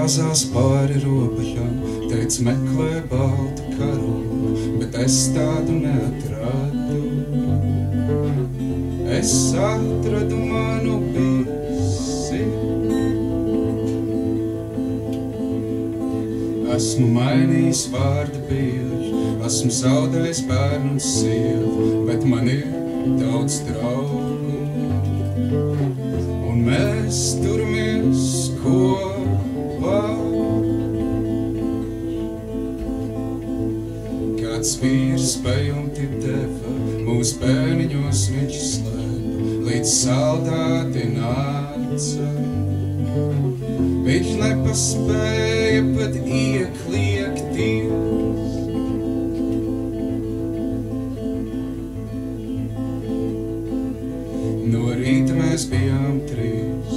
gāzās pāri robežām, teica meklē baltu karogu, bet es tādu neatradu. Es atradu manu bisi. Esmu mainījis vārdu bieži, esmu zaudējis bērnu un sievu, bet man ir daudz draugu. Un mēs turamies kopā. Kāds vīrs pajumti deva, mūsu bērniņos viņš slēpa, līdz saldāti nāca. Viņš nepaspēja pat iekliekties. No rīta mēs bijām trīs,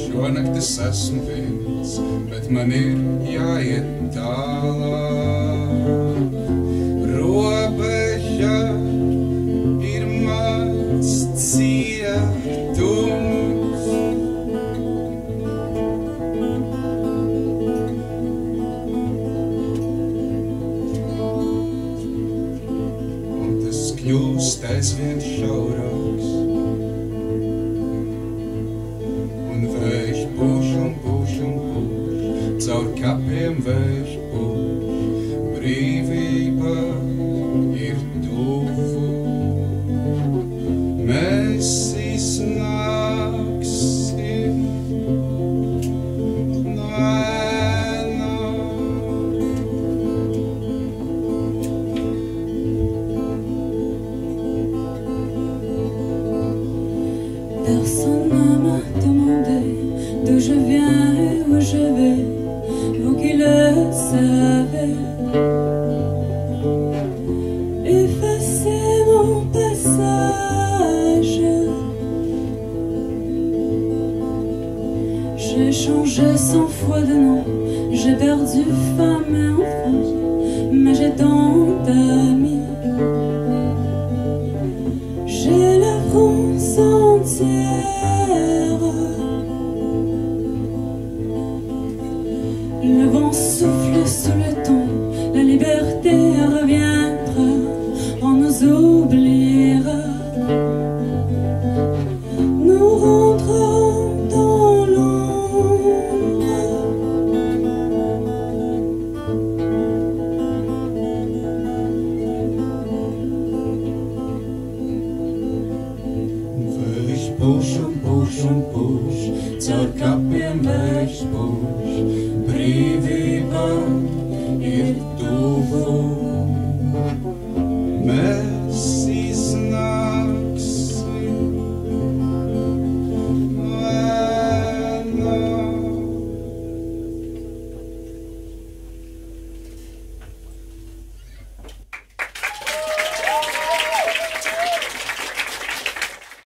šonakt es esmu viens, bet man ir jāiet tālāk. Robeža ir mans cietums. Un tas kļūst aizvien šaurāks. Un vējš pūš un pūš un pūš, caur kapiem vējš pūš, brīvība ir tuvu. Mēs iznāksim no ēnām. Personne ne m'a demandé d'où je viens et où je vais, vous qui le savez. Effacez mon passage. J'ai changé 100 fois de nom, j'ai perdu femme et enfant, mais j'ai tant d'amis. J'ai la France entière. Le vent souffle sous le temps, la liberté reviendra, on nous oubliera. Nous rentrons dans l'ombre. Vējš pūš un pūš un pūš, caur kapiem vējš pūš, brīvība